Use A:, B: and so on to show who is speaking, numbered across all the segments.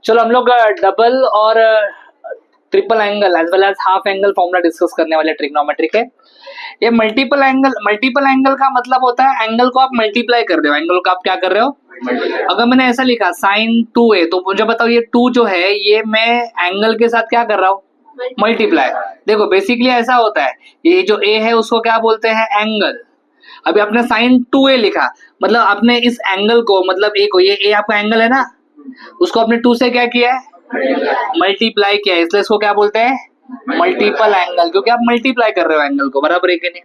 A: चलो हम लोग डबल और triple angle as well as half angle formula discuss करने वाले ट्रिग्नोमेट्री के। ये मल्टीपल एंगल का मतलब होता है एंगल को आप मल्टीप्लाई कर रहे हो। एंगल को आप क्या कर रहे हो? अगर मैंने ऐसा लिखा sin 2a तो मुझे बताओ ये 2 जो है ये मैं एंगल के साथ क्या कर रहा हूँ? मल्टीप्लाई। देखो बेसिकली ऐसा होता है, ये जो a है उसको क्या बोलते हैं? एंगल। अभी आपने sin 2a लिखा मतलब आपने इस एंगल को मतलब a को, ये a आपका एंगल है ना, उसको आपने 2 से क्या किया है? मल्टीप्लाई किया है, इसलिए इसको क्या बोलते हैं? मल्टीपल एंगल, क्योंकि आप मल्टीप्लाई कर रहे हो एंगल को। बराबर है कि नहीं?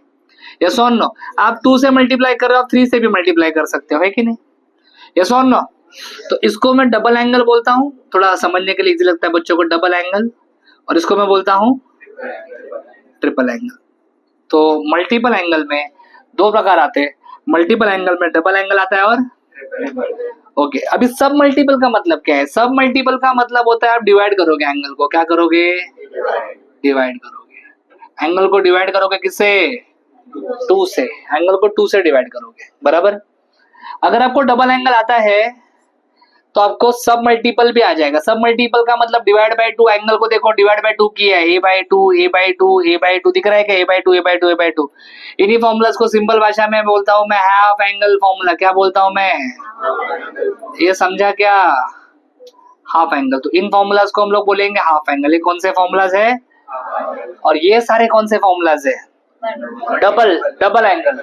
A: यस और नो? आप 2 से मल्टीप्लाई कर रहे हो, आप 3 से भी मल्टीप्लाई कर सकते हो, है कि नहीं? यस और नो? तो इसको मैं डबल एंगल बोलता हूँ, थोड़ा समझने के लिए इजी लगता है बच्चों को डबल एंगल, और इसको मैं बोलता हूँ ट्रिपल एंगल। तो मल्टीपल एंगल में दो प्रकार आते हैं, मल्टीपल एंगल में डबल एंगल आता है और ओके। अभी सब मल्टीपल का मतलब क्या है? सब मल्टीपल का मतलब होता है आप डिवाइड करोगे एंगल को। क्या करोगे? डिवाइड करोगे एंगल को। डिवाइड करोगे किससे? 2 से। एंगल को 2 से डिवाइड करोगे। बराबर। अगर आपको डबल एंगल आता है तो आपको सब मल्टीपल भी आ जाएगा। सब मल्टीपल का मतलब डिवाइड बाय 2। एंगल को देखो डिवाइड बाय 2 किया है, a/2 a/2 a/2 दिख रहा है क्या? a/2 a/2 a/2। इन्हीं फॉर्मूलाज को सिंपल भाषा में बोलता हूं मैं हाफ एंगल फॉर्मूला। क्या बोलता हूं मैं? ये समझा क्या? Half angle. तो इन फॉर्मूलाज को हम लोग बोलेंगे हाफ एंगल। ये कौन से फॉर्मूलाज है? और ये सारे कौन से फॉर्मूलाज है? Double angle.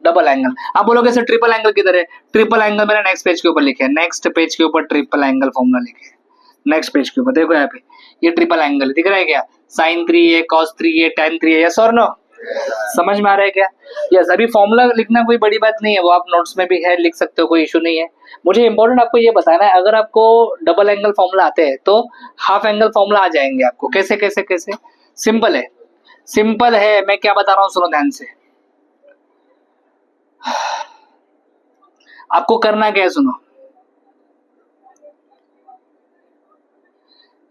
A: Double angle. आप बोलोगे सर ट्रिपल एंगल किधर है? ट्रिपल एंगल मैंने नेक्स्ट पेज के ऊपर लिखे है। नेक्स्ट पेज के ऊपर ट्रिपल एंगल फॉर्मूला लिखे है। नेक्स्ट पेज के ऊपर देखो यहाँ पे ये ट्रिपल एंगल दिख रहा है क्या? sin 3a cos 3a tan 3a। Yes और नो? समझ में आ रहा है क्या? यस। अभी फॉर्मूला लिखना कोई बड़ी बात नहीं है, वो आप नोट्स में भी है लिख सकते हो, कोई इशू नहीं है। मुझे इंपॉर्टेंट आपको ये बताना है, अगर आपको डबल एंगल फॉर्मूला आते हैं तो हाफ एंगल फॉर्मूला आ जाएंगे आपको। कैसे कैसे कैसे? सिंपल है, सिंपल है। मैं क्या बता रहा हूँ सुनो ध्यान से। आपको करना क्या है सुनो,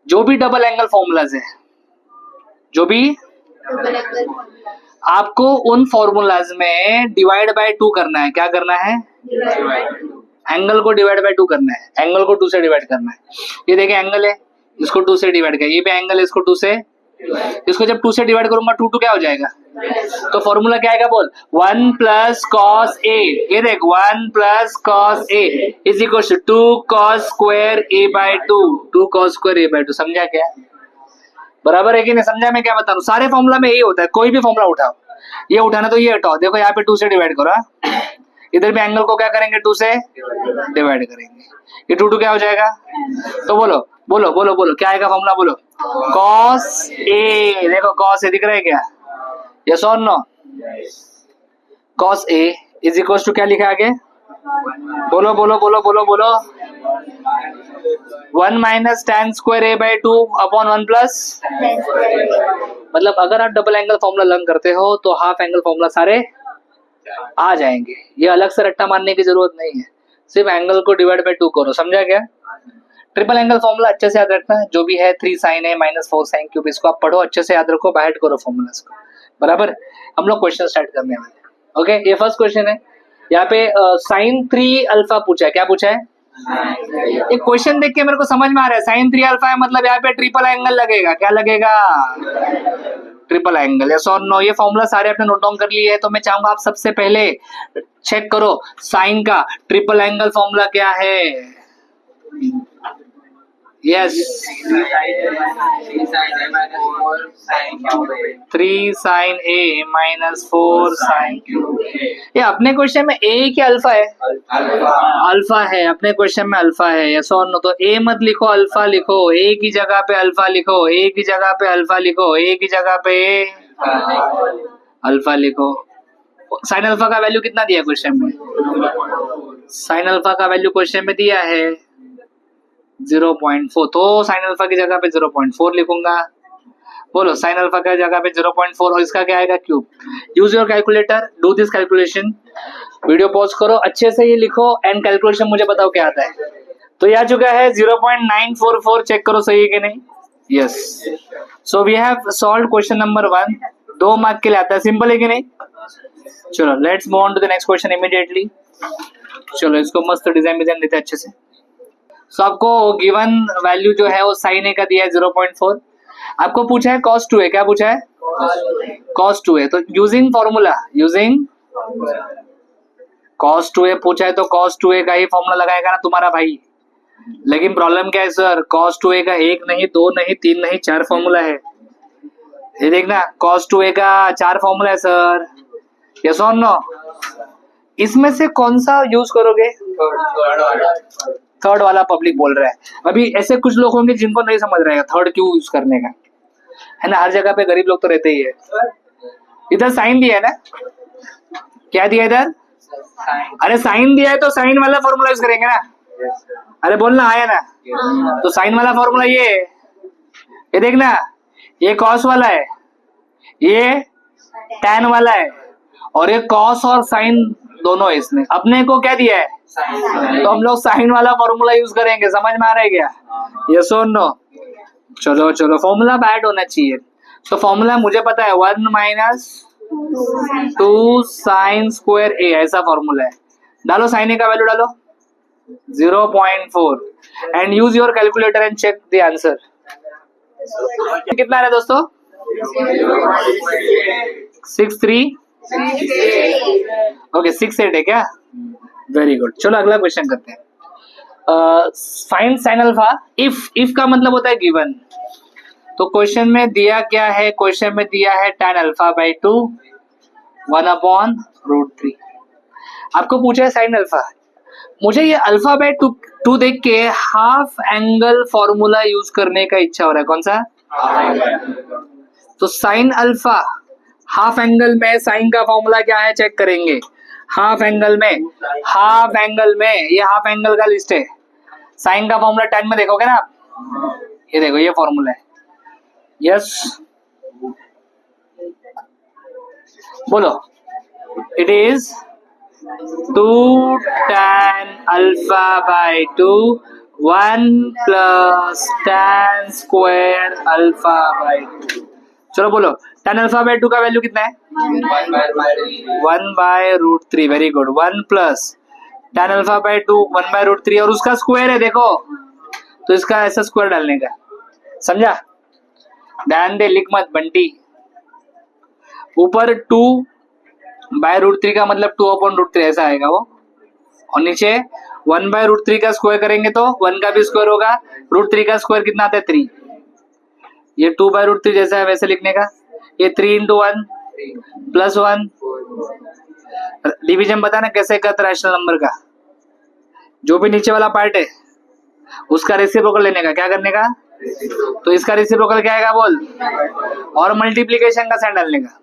A: जो भी डबल एंगल फॉर्मूलाज है, जो भी आपको उन फॉर्मूलाज में डिवाइड बाय 2 करना है। क्या करना है? एंगल को डिवाइड बाय 2 करना है। एंगल को 2 से डिवाइड करना है। ये देखिए एंगल है, इसको 2 से डिवाइड किया। ये भी एंगल है, इसको 2 से, इसको जब 2 से डिवाइड करूंगा 2 क्या हो जाएगा? तो फॉर्मूला क्या आएगा बोल? 1 प्लस कॉस ए। ये देख 1 plus cos a is equal to 2 cos square a by 2। 2 cos square a by 2। समझा क्या? बराबर है कि नहीं? समझा मैं क्या बता रहा हूँ? सारे फॉर्मूला में यही होता है, कोई भी फॉर्मूला उठाओ, ये उठाना तो ये हटाओ। देखो यहाँ पे 2 से डिवाइड करो, इधर भी एंगल को क्या करेंगे? 2 से डिवाइड करेंगे। ये 2 क्या हो जाएगा? तो बोलो बोलो बोलो बोलो क्या आएगा फॉर्मूला? बोलो कॉस ए। देखो कॉस ए दिख रहा है क्या? यस और no? Cos a is equal to क्या लिखा है आगे? बोलो बोलो बोलो बोलो बोलो 1 minus tan square a by 2 upon 1 plus. मतलब अगर आप डबल एंगल फॉर्मूला लर्न करते हो तो हाफ एंगल फॉर्मूला सारे आ जाएंगे। ये अलग से रट्टा मारने की जरूरत नहीं है, सिर्फ एंगल को डिवाइड बाय 2 करो। समझा क्या? ट्रिपल एंगल फॉर्मूला अच्छे से याद रखना, जो भी है 3 sin a minus 4 sin cube, इसको आप पढ़ो अच्छे से, याद रखो, बाहर करो फॉर्मूलास को। बराबर। हम लोग क्वेश्चन स्टार्ट करने वाले। ओके, ये फर्स्ट क्वेश्चन है। यहाँ पे sin 3 अल्फा पूछा है। क्या पूछा है? ये क्वेश्चन देख के मेरे को समझ में आ रहा है sin 3 अल्फा है, मतलब यहाँ पे ट्रिपल एंगल लगेगा। क्या लगेगा? Triple angle. यस और नो? ये फॉर्मूला सारे आपने नोट डाउन कर लिए है, तो मैं चाहूंगा आप सबसे पहले चेक करो साइन का ट्रिपल एंगल फॉर्मूला क्या है। Yes 3 sin a minus 4 sin cube. ये अपने क्वेश्चन में a क्या अल्फा है? अल्फा है, अपने क्वेश्चन में अल्फा है। यस और नो? तो a मत लिखो, अल्फा लिखो। a की जगह पे अल्फा लिखो, a की जगह पे अल्फा लिखो, a की जगह पे अल्फा लिखो। साइन अल्फा का वैल्यू कितना दिया क्वेश्चन में? साइन अल्फा का वैल्यू क्वेश्चन में दिया है 0.4, तो साइन अल्फा की जगह पे 0.4 लिखूंगा। बोलो साइन अल्फा की जगह पे 0.4 और इसका क्या आएगा? Cube. Use your calculator, do this calculation. Video pause करो, अच्छे से ये लिखो एंड कैलकुलेशन मुझे बताओ क्या आता है। तो ये आ चुका है 0.944। चेक करो सही है कि नहीं? Yes. So we have solve question number 1। 2 mark के लिए आता है। सिंपल है कि नहीं? चलो let's move on to the next question immediately. चलो इसको मस्त डिजाइन देते हैं अच्छे से। सो आपको गिवन वैल्यू जो है वो साइन ए का दिया है 0.4। आपको पूछा है cos 2a, क्या पूछा है cos 2a, तो यूजिंग फॉर्मूला cos 2a पूछा है तो cos 2a का ही फॉर्मूला लगाएगा ना तुम्हारा भाई। लेकिन प्रॉब्लम क्या है सर, cos 2a का 1 नहीं 2 नहीं 3 नहीं 4 फॉर्मूला है। ये देखना cos 2a का 4 फॉर्मूला है सर, यस और नो। इसमें से कौन सा यूज करोगे? थर्ड वाला पब्लिक बोल रहा है। अभी ऐसे कुछ लोग होंगे जिनको नहीं समझ रहेगा थर्ड क्यों यूज करने का, है ना। हर जगह पे गरीब लोग तो रहते ही है। इधर साइन दिया है ना, क्या दिया इधर? अरे साइन दिया है तो साइन वाला फॉर्मूला यूज करेंगे ना। अरे बोलना आया ना, तो साइन वाला फॉर्मूला ये देखना, ये कॉस वाला है, ये टैन वाला है, और ये कॉस और साइन दोनों है। इसमें अपने को क्या दिया है? तो हम लोग साइन वाला फॉर्मूला यूज करेंगे। समझ में आ रहा है क्या? यस और नो? चलो चलो, फॉर्मूला बैड होना चाहिए। तो फॉर्मूला मुझे पता है 1 - 2 साइन स्क्वायर ए, ऐसा फॉर्मूला है। डालो साइन ए का वैल्यू डालो 0.4 and use your calculator and check the answer. कितना आ रहा है दोस्तों? 6.3 ओके 6.8 है क्या? Very good. चलो अगला क्वेश्चन करते हैं। फाइंड साइन अल्फा इफ का मतलब होता है गिवन। तो क्वेश्चन में दिया क्या है? क्वेश्चन में दिया है tan अल्फा बाई 2 1/√3। आपको पूछा है साइन अल्फा। मुझे ये अल्फा बाई 2 देख के हाफ एंगल फॉर्मूला यूज करने का इच्छा हो रहा है। कौन सा? तो साइन अल्फा हाफ एंगल में साइन का फॉर्मूला क्या है चेक करेंगे। हाफ एंगल में ये हाफ एंगल का लिस्ट है। साइन का फॉर्मूला tan में देखोगे ना आप, ये देखो ये फॉर्मूला है। यस बोलो, it is 2 tan alpha by 2 1 plus tan square alpha by 2। चलो बोलो tan अल्फा बाई 2 का वैल्यू कितना है? 1/√3। Very good. 1 plus tan alpha by 2 1/√3 और उसका स्क्वायर है देखो, तो इसका ऐसा स्क्वायर डालने का। समझा? ध्यान दे, लिख मत बंटी। ऊपर 2/√3 का मतलब 2/√3 ऐसा आएगा वो, और नीचे 1/√3 का स्क्वायर करेंगे तो 1 का भी स्क्वायर होगा। √3 का स्क्वायर कितना आता है? 3। ये 2/√3 जैसा है वैसे लिखने का। ये 3 × 1 प्लस 1। डिवीजन बताना कैसे करते रैशनल नंबर का। जो भी नीचे वाला पार्ट है उसका रेसिप्रोकल लेने का। क्या करने का? तो इसका रेसिप्रोकल क्या आएगा बोल, और मल्टीप्लीकेशन का साइन डालने का।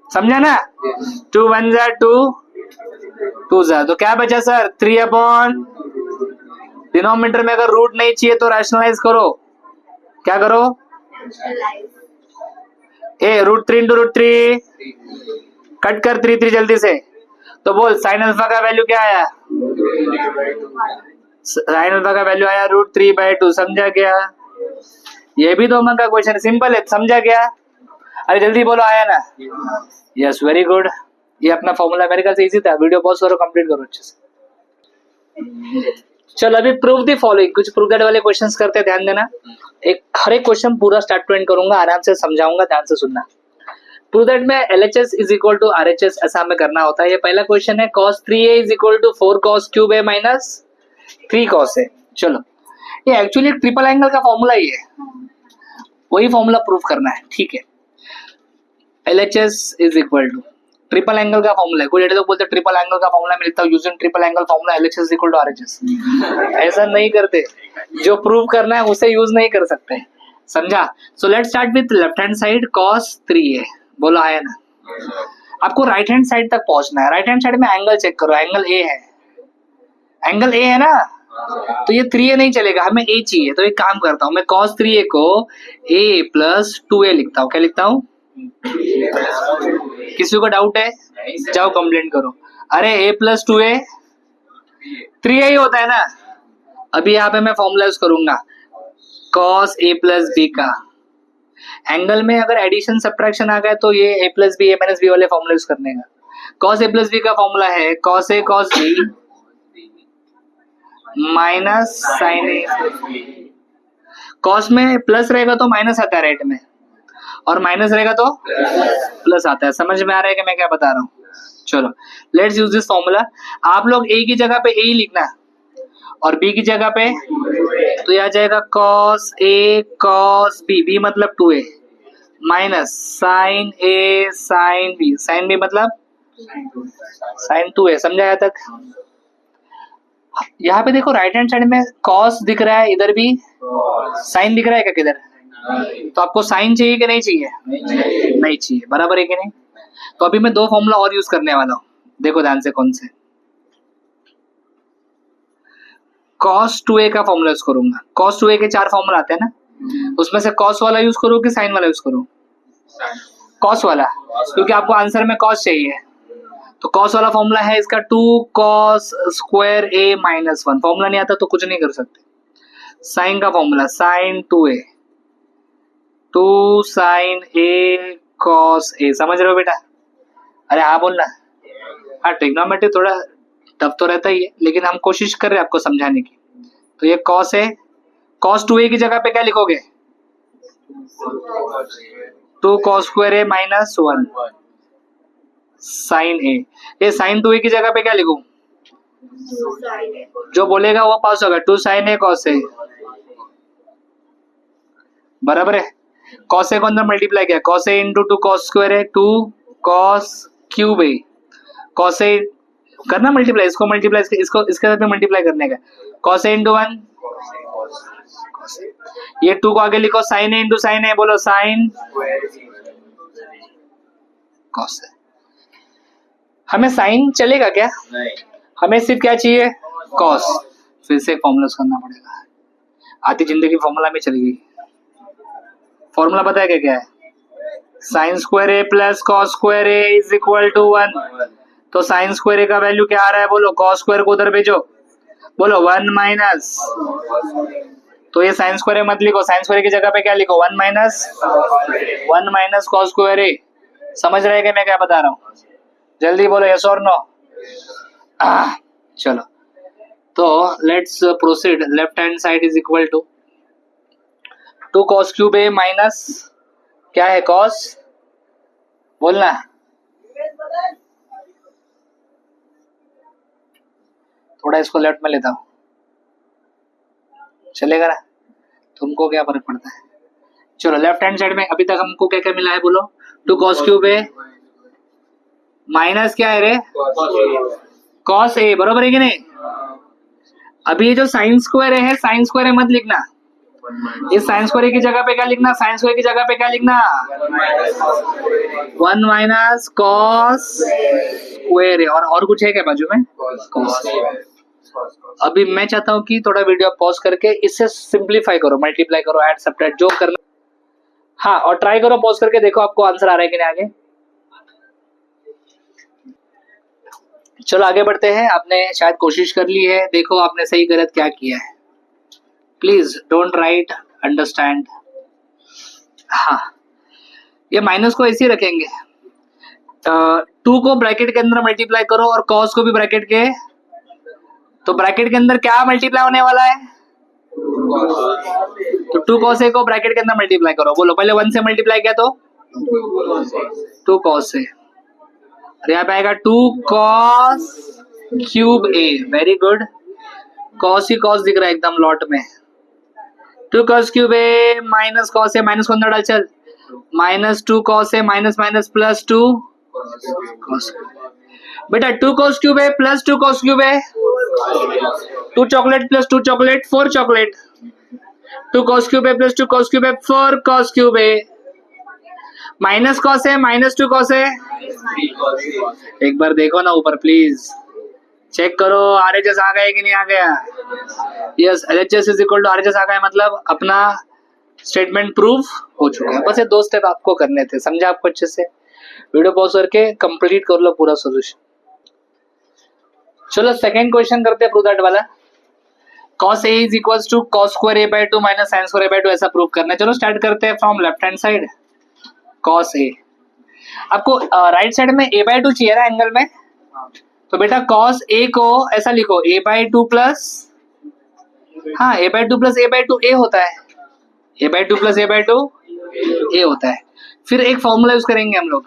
A: समझा ना? 2 1 जा 2 2 जा, तो क्या बचा सर? 3/। डिनोमिनेटर में अगर रूट नहीं चाहिए तो रैशनलाइज करो। क्या करो? √3 × √3 कट कर 3 जल्दी से। तो बोल साइन अल्फा का वैल्यू क्या आया? साइन अल्फा का वैल्यू आया √3/2। समझा क्या? ये भी 2 मार्क का क्वेश्चन है, सिंपल है। समझा क्या? अरे जल्दी बोलो, आया ना? Yes very good. ये अपना फॉर्मूला मेरे ख्याल से इजी था। वीडियो पॉज करो, कंप्लीट करो अच्छे से। चलो अभी प्रूव द फॉलोइंग, कुछ प्रूव दैट वाले क्वेश्चंस करते हैं। ध्यान देना, हर एक क्वेश्चन पूरा स्टार्ट टू एंड करूंगा, आराम से समझाऊंगा, ध्यान से सुनना। प्रूव दैट में LHS is equal to RHS ऐसा हमें करना होता है। ये पहला क्वेश्चन है, cos 3a is equal to 4 cos³ a minus 3 cos a। चलो ये एक्चुअली ट्रिपल एंगल का फॉर्मूला ही है, वही फॉर्मूला प्रूव करना है। ठीक है, LHS is equal to triple angle का फॉर्मूला है। कोई लोग बोलते हैं ट्रिपल एंगल का फॉर्मूला मिलता है using triple angle formula LHS is equal to RHS। ऐसा नहीं करते, जो प्रूव करना है उसे यूज नहीं कर सकते। समझा? So let's start with left hand side cos 3a। बोलो आया ना? आपको राइट हैंड साइड तक पहुंचना है। राइट हैंड साइड में एंगल चेक करो, एंगल A है, एंगल A है ना, तो ये 3a नहीं चलेगा, हमें A चाहिए। तो एक काम करता हूं, मैं cos 3a को a + 2a लिखता हूं। क्या लिखता हूं? किसी को डाउट है? जाओ कंप्लेंट करो। अरे a + 2a 3a ही होता है ना। अभी यहाँ पे मैं फॉर्मूला यूज करूंगा cos a + b का। एंगल में अगर एडिशन सब्ट्रैक्शन आ गया तो ये a + b a - b वाले फॉर्मूला यूज करने का। cos a + b का फॉर्मूला है cos a cos b minus sine a. Cos में प्लस रहेगा तो माइनस आता है राइट में, और माइनस रहेगा तो प्लस आता है। समझ में आ रहा है कि मैं क्या बता रहा हूँ? चलो लेट्स यूज दिस फॉर्मूला। आप लोग ए की जगह पे ए ही लिखना और बी की जगह पे, तो यह आ जाएगा cos A cos B, B मतलब 2a माइनस साइन ए साइन बी, साइन बी मतलब साइन 2a। समझा यहाँ तक? यहाँ पे देखो राइट हैंड साइड में कॉस दिख रहा है, इधर भी साइन दिख रहा है क्या किधर? तो आपको साइन चाहिए कि नहीं चाहिए? नहीं चाहिए, बराबर है कि नहीं? तो अभी मैं दो फॉर्मूला और यूज करने वाला हूँ, देखो ध्यान से कौन से। cos 2a का फॉर्मूला यूज करूंगा। cos 2a के 4 फॉर्मूला आते हैं ना, उसमें से cos वाला यूज करूँ कि साइन वाला यूज करूँ? cos वाला, क्योंकि आपको आंसर में cos चाहिए। तो cos वाला फॉर्मूला है इसका 2 cos square a minus 1। Formula नहीं आता तो कुछ नहीं कर सकते। साइन का formula sine 2a, 2 sine a cos a। समझ रहे हो बेटा? अरे हाँ बोलना। हाँ ट्रिग्नोमेट्री थोड़ा टफ तो रहता ही है, लेकिन हम कोशिश कर रहे हैं आपको समझाने की। तो ये cos है, cos 2a की जगह पे क्या लिखोगे? 2 cos square a minus 1 sine a। ये साइन 2a की जगह पे क्या लिखूं? जो बोलेगा वो पास होगा। 2 साइन a cos a, बराबर है। cos a को अंदर मल्टीप्लाई किया, cos a into 2 cos square a, 2 cos cube a। cos a करना मल्टीप्लाई, इसको मल्टीप्लाई, इसको इसके साथ में मल्टीप्लाई करने का। cos a इंटू 1, ये 2 को आगे लिखो, sine a into sine a, बोलो साइन cos a। हमें साइन चलेगा क्या? नहीं, हमें सिर्फ क्या चाहिए? cos। फिर से फॉर्मूला करना पड़ेगा, आधी जिंदगी फॉर्मूला में चली गई। फॉर्मूला पता है क्या है? Sine square a plus cos square a is equal to 1। तो साइन स्क्वायर a का वैल्यू क्या आ रहा है? बोलो cos स्क्वायर को उधर भेजो, बोलो 1 माइनस। तो ये साइन स्क्वायर मत लिखो, साइन स्क्वायर की जगह पे क्या लिखो? 1 माइनस cos स्क्वायर a। समझ रहे कि मैं क्या बता रहा हूँ? जल्दी बोलो यस और नो। चलो तो let's proceed. Left hand side is equal to 2 cos cube a minus क्या है? cos, बोलना। थोड़ा इसको लेफ्ट में लेता हूं, चलेगा ना? तुमको क्या फर्क पड़ता है? चलो लेफ्ट हैंड साइड में अभी तक हमको क्या क्या मिला है? बोलो 2 cos क्यूब a माइनस क्या है रे? cos a, बरोबर है कि नहीं? अभी ये जो साइन स्क्वायर है, साइन स्क्वायर मत लिखना, इस साइन स्क्वायर की जगह पे क्या लिखना? साइन स्क्वायर की जगह पे क्या लिखना? 1 माइनस cos स्क्वायर है। और कुछ है क्या बाजू में? cos। अभी मैं चाहता हूँ कि थोड़ा वीडियो पॉज करके इससे सिंप्लीफाई करो, मल्टीप्लाई करो, ऐड सब्ट्रैक्ट जो करना। हाँ, और ट्राई करो पॉज करके, देखो आपको आंसर आ रहा है कि नहीं आगे। चलो आगे बढ़ते हैं। आपने शायद कोशिश कर ली है, देखो आपने सही गलत क्या किया है। Please don't write, understand. हाँ, ये माइनस को ऐसे ही रखेंगे। 2 को ब्रैकेट के अंदर मल्टीप्लाई करो और cos को भी ब्रैकेट के, तो ब्रैकेट के अंदर क्या मल्टीप्लाई होने वाला है? तो 2 cos a को ब्रैकेट के अंदर मल्टीप्लाई करो। बोलो पहले 1 से मल्टीप्लाई किया तो 2 cos a, और यहाँ पे आएगा 2 cos cube a। Very good, cos he cos दिख रहा है एकदम लॉट में। 2 cos cube a minus cos a, minus को अंदर डाल, चल, minus 2 cos a minus minus plus 2 cos। बेटा 2 cos cube a plus 2 cos cube a, 2 chocolate plus 2 chocolate 4 chocolate, 2 cos cube a plus 2 cos cube a 4 cos cube a, minus cos a minus 2 cos a। एक बार देखो ना ऊपर please, check करो RHS आ गया कि नहीं आ गया। Yes, LHS is equal to RHS आ गया, मतलब अपना स्टेटमेंट प्रूफ हो चुका है। बस ये 2 स्टेप आपको करने थे, समझा आपको अच्छे से? वीडियो पॉज करके कंप्लीट कर लो पूरा सॉल्यूशन। चलो सेकंड क्वेश्चन करते हैं, प्रूव दैट वाला। cos a is equals to cos square a by 2 minus sin square a by 2, ऐसा प्रूव करना है। चलो स्टार्ट करते हैं from left hand side. cos a, आपको राइट साइड में a बाय 2 चाहिए ना एंगल में, तो बेटा cos a को ऐसा लिखो a बाय 2 प्लस हाँ, a by two plus a by two a होता है, a by two plus a by two a होता है। फिर एक फॉर्मूला यूज करेंगे हम लोग,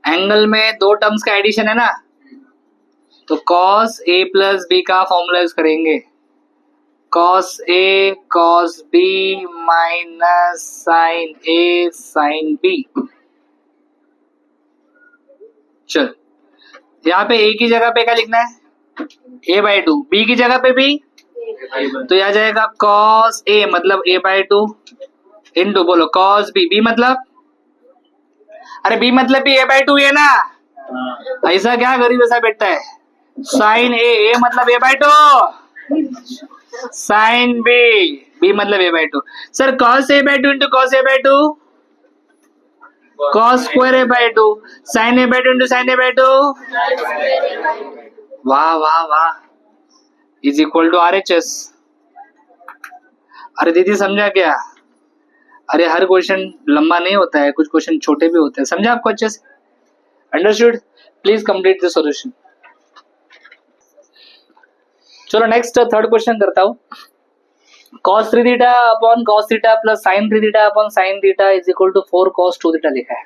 A: एंगल में दो टर्म्स का एडिशन है ना, तो cos a प्लस बी का फॉर्मूला यूज करेंगे, cos a cos b minus sin a sin b। चल, यहाँ पे a की जगह पे क्या लिखना है, a बाई टू, b की जगह पे भी, तो यह जाएगा cos a मतलब a बाई टू इंटू, बोलो cos b, b मतलब, अरे b मतलब भी a बाई टू है ना, ऐसा क्या गरीब ऐसा बैठता है, sin a मतलब a by two, sin b, b मतलब a by two. Sir cos a by two into cos a by two, cos square a by two, sin a by two into sin a by two, वाह वाह वाह, is equal to RHS। अरे दीदी समझा क्या, अरे हर question लंबा नहीं होता है, कुछ क्वेश्चन छोटे भी होते हैं, समझा आपको अच्छे से, understood? Please complete the solution. चलो नेक्स्ट थर्ड क्वेश्चन करता हूँ, cos 3 theta upon cos theta plus sin 3 theta upon sin theta is equal to 4 cos 2 theta लिखा है।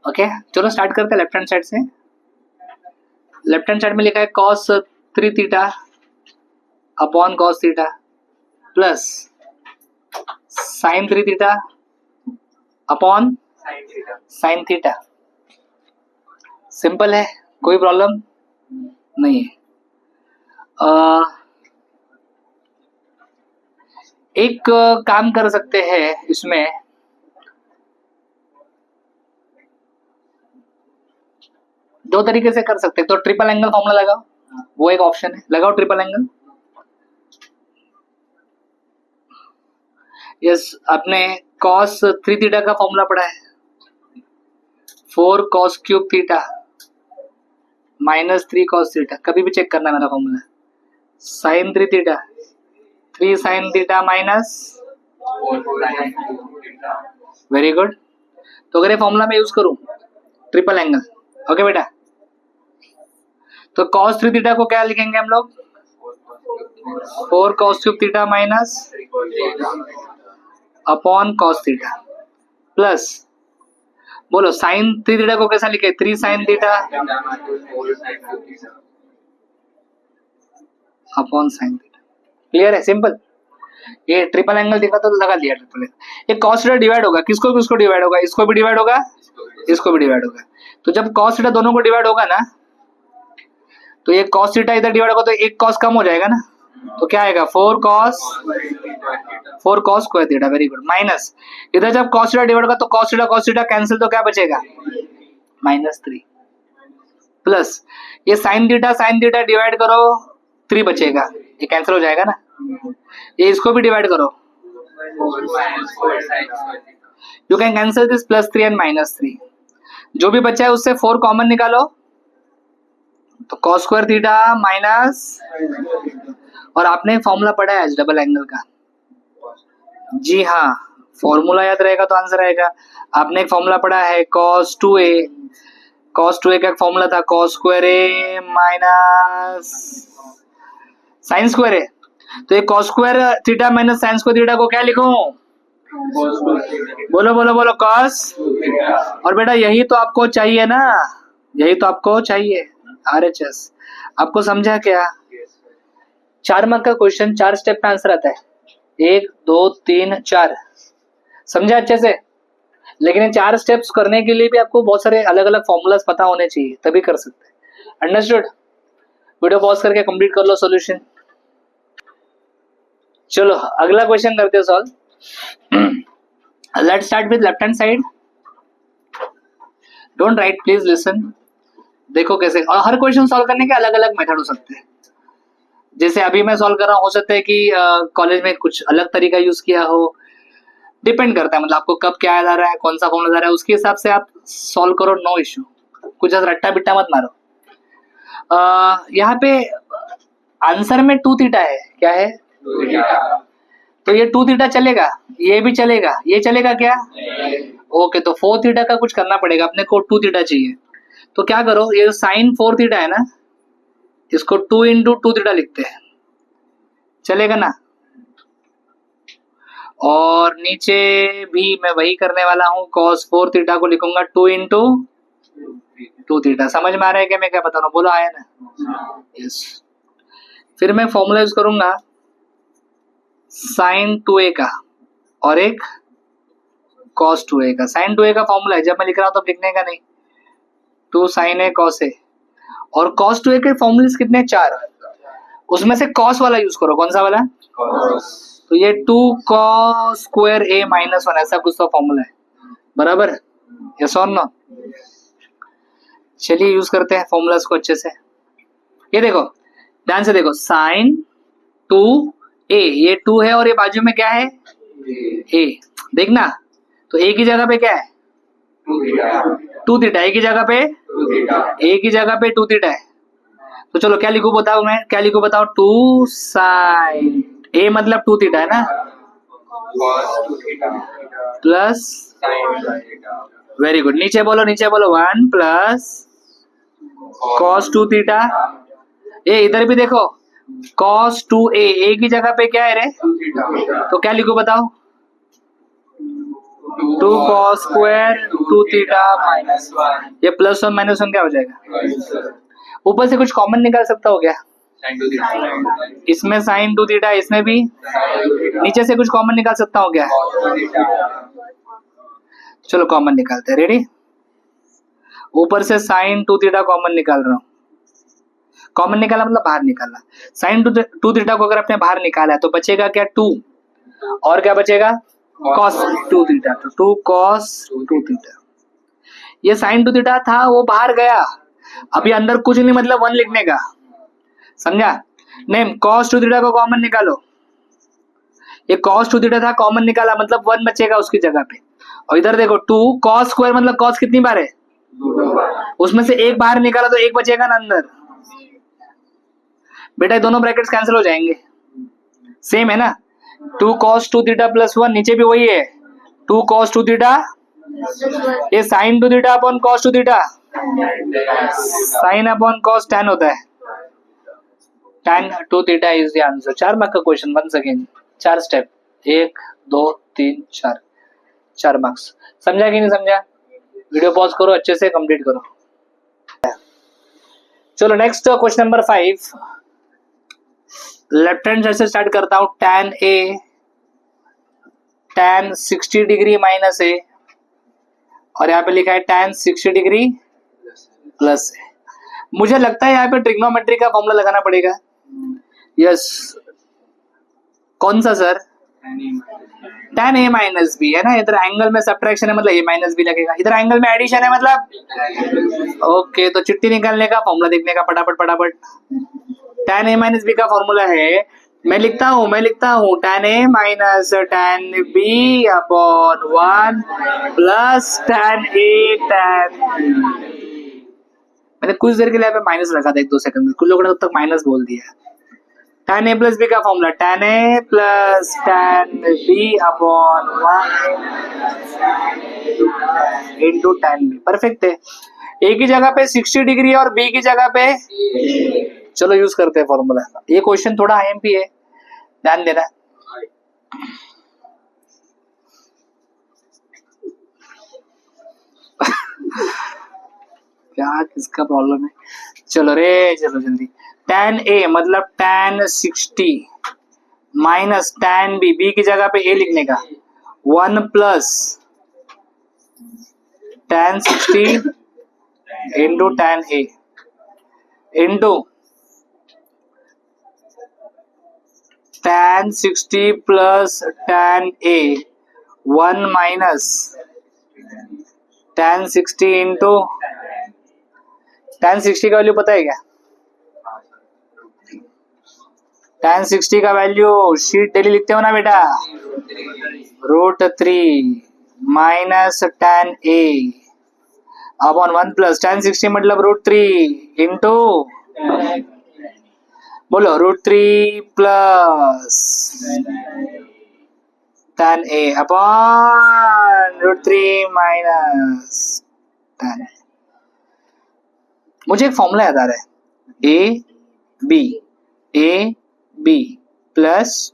A: ओके चलो स्टार्ट करते हैं लेफ्ट हैंड साइड से। लेफ्ट हैंड साइड में लिखा है cos 3 theta upon cos theta plus sin 3 theta upon sin theta. Simple है, कोई प्रॉब्लम नहीं है। एक काम कर सकते हैं इसमें, दो तरीके से कर सकते हैं, तो ट्रिपल एंगल फॉर्मूला लगाओ, वो एक ऑप्शन है, लगाओ ट्रिपल एंगल। यस, आपने cos 3 थीटा का फॉर्मूला पढ़ा है, 4 cos cube theta minus 3 cos theta, कभी भी चेक करना मेरा formula, sin 3 theta 3 sin theta minus, very good. तो अगर ये फॉर्मूला मैं यूज करूं ट्रिपल एंगल, ओके बेटा, तो cos 3 थीटा को क्या लिखेंगे हम लोग, 4 cos cube theta minus upon cos theta plus, बोलो sin 3 थीटा को कैसा लिखे, 3 sin theta upon sin theta. Clear है, सिंपल। ये ट्रिपल एंगल दिखा तो लगा दिया ट्रिपल एंगल। ये cos थीटा डिवाइड होगा, किसको किसको डिवाइड होगा, इसको भी डिवाइड होगा, इसको भी डिवाइड होगा। तो जब cos थीटा दोनों को डिवाइड होगा ना, तो ये cos थीटा इधर डिवाइड होगा तो एक cos कम हो जाएगा ना, तो क्या आएगा 4 cos square theta, very good, minus इधर जब cos थीटा डिवाइड होगा तो cos थीटा कैंसिल, तो क्या बचेगा -3 प्लस ये sin थीटा डिवाइड करो 3 बचेगा, ये कैंसिल हो जाएगा ना, ये इसको भी डिवाइड करो, you can cancel this +3 and -3, जो भी बचा है उससे 4 कॉमन निकालो, तो cos स्क्वायर थीटा माइनस, और आपने फॉर्मूला पढ़ा है डबल एंगल का, जी हाँ, फॉर्मूला याद रहेगा तो आंसर आएगा। आपने एक फॉर्मूला पढ़ा है cos 2a का फॉर्मूला था cos square a minus sin square a, तो ये cos square theta minus sin square theta को क्या लिखूं, बोलो बोलो बोलो cos, और बेटा यही तो आपको चाहिए ना, यही तो आपको चाहिए RHS। आपको समझा क्या, 4 मार्क का क्वेश्चन 4 स्टेप में आंसर आता है, 1 2 3 4, समझा अच्छे से। लेकिन ये 4 स्टेप्स करने के लिए भी आपको बहुत सारे अलग अलग फॉर्मूलाज पता होने चाहिए, तभी कर सकते हैं, अंडरस्टूड? वीडियो पॉज करके कंप्लीट कर लो सॉल्यूशन। चलो अगला क्वेश्चन करते हैं solve. Let's start with left hand side, don't write, please listen. देखो कैसे, और हर क्वेश्चन सॉल्व करने के अलग अलग मेथड हो सकते हैं। जैसे अभी मैं सॉल्व कर रहा हूँ, हो सकता है कि कॉलेज में कुछ अलग तरीका यूज किया हो, डिपेंड करता है, मतलब आपको कब क्या याद आ रहा है, कौन सा फॉर्मूला आ रहा है, उसके हिसाब से आप सॉल्व करो, नो इश्यू, कुछ रट्टा बिट्टा मत मारो। यहाँ पे आंसर में 2 थीटा है, क्या है, तो ये 2 थीटा चलेगा, ये भी चलेगा, ये चलेगा क्या, ओके, तो 4 थीटा का कुछ करना पड़ेगा अपने को, 2 थीटा चाहिए, तो क्या करो, ये साइन 4 थीटा है ना, इसको 2 इंटू 2 थीटा लिखते हैं, चलेगा ना। और नीचे भी मैं वही करने वाला हूँ, cos 4 थीटा को लिखूंगा 2 इंटू 2 थीटा। समझ में आ रहा है क्या मैं क्या बता रहा हूँ? बोलो आया ना? यस। फिर मैं फॉर्मूला यूज करूंगा sin 2a का और एक cos 2a का। sin 2a का फॉर्मूला है, जब मैं लिख रहा हूं तब लिखने का नहीं, 2 sin a cos a। और cos 2a के फॉर्मूले कितने? 4। उसमें से cos वाला यूज करो। कौन सा वाला? cos। तो ये 2 cos स्क्वायर a माइनस 1 ऐसा कुछ तो फॉर्मूला है, बराबर? यस और नो? चलिए यूज करते हैं फॉर्मूलास को अच्छे से। ये देखो, ध्यान से देखो, sin 2a, ये 2 है और ये बाजू में क्या है? a। देखना, तो a की जगह पे क्या है? 2 थीटा। a की जगह पे a की जगह पे 2 थीटा है। तो चलो क्या लिखूं बताओ, मैं क्या लिखूं बताओ? 2 sin a मतलब 2 थीटा है ना, प्लस, वेरी गुड, नीचे बोलो 1 प्लस cos 2 थीटा। ये इधर भी देखो, cos 2a, a की जगह पे क्या है रे? तो क्या लिखो बताओ? 2 cos स्क्वायर 2 थीटा माइनस 1। ये प्लस 1 माइनस 1 क्या हो जाएगा? ऊपर से कुछ कॉमन निकाल सकता हो क्या? इसमें sin 2 थीटा, इसमें भी। नीचे से कुछ कॉमन निकाल सकता हूँ क्या? चलो कॉमन निकालते हैं, रेडी? ऊपर से sin 2 थीटा कॉमन निकाल रहा हूँ। कॉमन निकाला मतलब बाहर निकालना। sin 2 थीटा को अगर आपने बाहर निकाला है तो बचेगा क्या? 2। और क्या बचेगा? cos 2 theta. तो 2 cos 2 थीटा। ये sin 2 थीटा था, वो बाहर गया। अभी अंदर कुछ नहीं, मतलब 1 लिखने का, समझा? नहीं, cos 2 थीटा को कॉमन निकालो। ये cos 2 थीटा था, कॉमन निकाला मतलब 1 बचेगा उसकी जगह पे। और इधर देखो 2 cos स्क्वायर मतलब cos कितनी बार है? उसमें से एक बाहर निकाला तो एक बचेगा ना अंदर। बेटा दोनों ब्रैकेट्स कैंसिल हो जाएंगे, सेम है ना। 2 cos 2 थीटा प्लस 1, नीचे भी वही है 2 cos 2 थीटा। ये sin 2 theta upon cos 2 theta, sin upon cos tan होता है। tan 2 theta is the answer. 4 mark का question, once again 4 step, 1 2 3 4, 4 marks. समझा कि नहीं समझा? वीडियो पॉज करो, अच्छे से कंप्लीट करो। चलो next question number 5। Left hand side से स्टार्ट करता हूं। tan a tan 60 degree minus a, और यहाँ पे लिखा है tan 60 डिग्री प्लस a। मुझे लगता है यहाँ पे ट्रिग्नोमेट्री का फॉर्मूला लगाना पड़ेगा। यस, कौन सा sir? tan a minus b है ना। इधर एंगल में सब्ट्रैक्शन है मतलब a माइनस बी लगेगा, इधर एंगल में एडिशन है मतलब। ओके, तो चिट्ठी निकालने का, फॉर्मूला देखने का, फटाफट। tan a माइनस बी का फॉर्मूला है, मैं लिखता हूँ tan a minus tan b upon 1 plus tan a tan। मैंने कुछ देर के लिए माइनस रखा था, 1-2 सेकंड में, कुछ लोगों ने तब तक माइनस बोल दिया। tan a प्लस b का formula tan a plus tan b upon 1 into tan b। Perfect है। a की जगह पे 60 डिग्री और b की जगह पे, चलो यूज करते हैं फॉर्मूला। ये क्वेश्चन थोड़ा आईएमपी है, ध्यान देना। क्या किसका प्रॉब्लम है? चलो जल्दी। tan a मतलब tan 60 minus tan b, b की जगह पे a लिखने का, 1 plus tan 60 into tan a into tan 60 plus tan a, 1 minus tan 60 into tan 60 का वैल्यू पता है क्या? tan 60 का वैल्यू शीट डेली लिखते हो ना बेटा, √3 minus tan a upon 1 plus tan 60 मतलब √3 इंटू, बोलो √3 plus tan a upon √3 minus tan। मुझे एक फॉर्मूला याद आ रहा है, a b, a b plus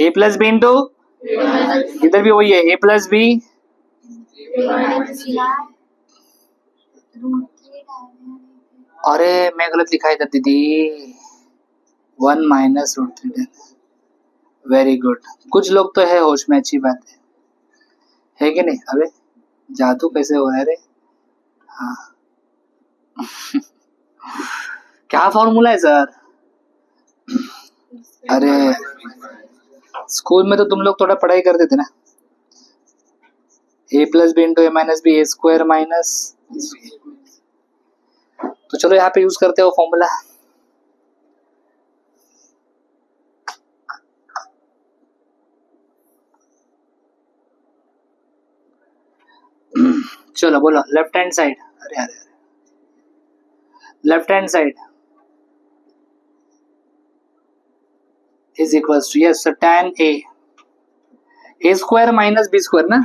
A: a plus b into, इधर भी वही है, ए प्लस बी, अरे मैं गलत लिखा था दीदी, 1 माइनस रूट 3 वेरी गुड। कुछ लोग तो है होश में, अच्छी बात है कि नहीं? अबे जादू कैसे हो रहा है रे? हाँ क्या फॉर्मूला है सर? अरे स्कूल में तो तुम लोग थोड़ा पढ़ाई करते थे ना, ए प्लस बी इंटू ए माइनस बी, ए स्क्वायर माइनस, तो चलो यहाँ पे यूज करते हो फॉर्मूला। चलो बोलो लेफ्ट हैंड साइड, अरे अरे left hand side is equals to, yes tan a square minus b square ना,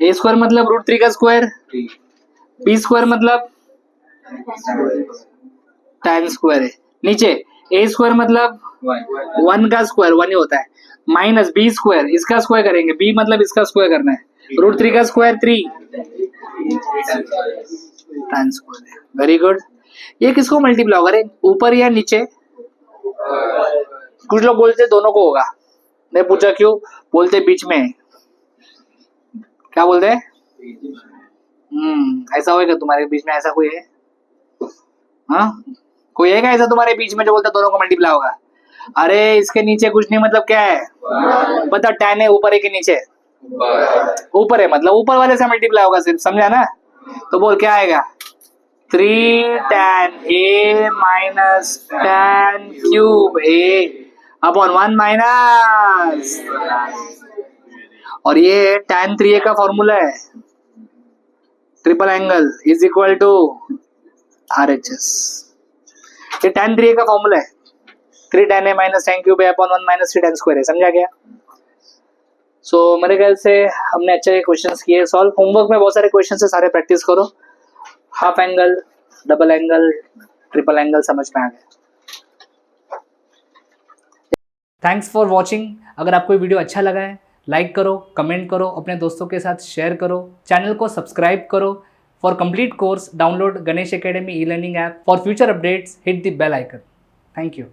A: ए स्क्वायर मतलब रूट 3 का स्क्वायर, बी स्क्वायर मतलब tan स्क्वायर है, नीचे ए स्क्वायर मतलब 1 का स्क्वायर 1 ही होता है, माइनस बी स्क्वायर, इसका स्क्वायर करेंगे, बी मतलब इसका स्क्वायर करना है, रूट 3 का स्क्वायर 3 tan स्क्वायर है। Very good. ये किसको मल्टीप्लाई होगा रे, ऊपर या नीचे? कुछ लोग बोलते दोनों को होगा, मैं पूछा क्यों, बोलते बीच में, क्या बोलते हैं? ऐसा होगा तुम्हारे बीच में, ऐसा कोई है? हाँ कोई है क्या ऐसा तुम्हारे बीच में जो बोलता दोनों को मल्टीप्लाई होगा? अरे इसके नीचे कुछ नहीं, मतलब क्या है बता, tan है ऊपर है कि नीचे? ऊपर है, मतलब ऊपर वाले से मल्टीप्लाई होगा सिर्फ, समझा ना? तो बोल क्या आएगा, 3 tan a minus tan cube a upon 1 minus, और ये tan 3a का फॉर्मूला है, triple angle is equal to RHS, ये tan 3a का फॉर्मूला है, 3 tan a minus tan cube a upon 1 minus 3 tan square है, समझा गया? सो मेरे ख्याल से हमने अच्छे क्वेश्चंस किए सॉल्व, होमवर्क में बहुत सारे क्वेश्चन है, सारे प्रैक्टिस करो, half angle, double angle, triple angle समझ में आ गया। Thanks for watching. अगर आपको ये वीडियो अच्छा लगा है लाइक करो, कमेंट करो, अपने दोस्तों के साथ शेयर करो, चैनल को सब्सक्राइब करो। For complete course download Ganesh academy e learning app. For future updates hit the bell icon. Thank you.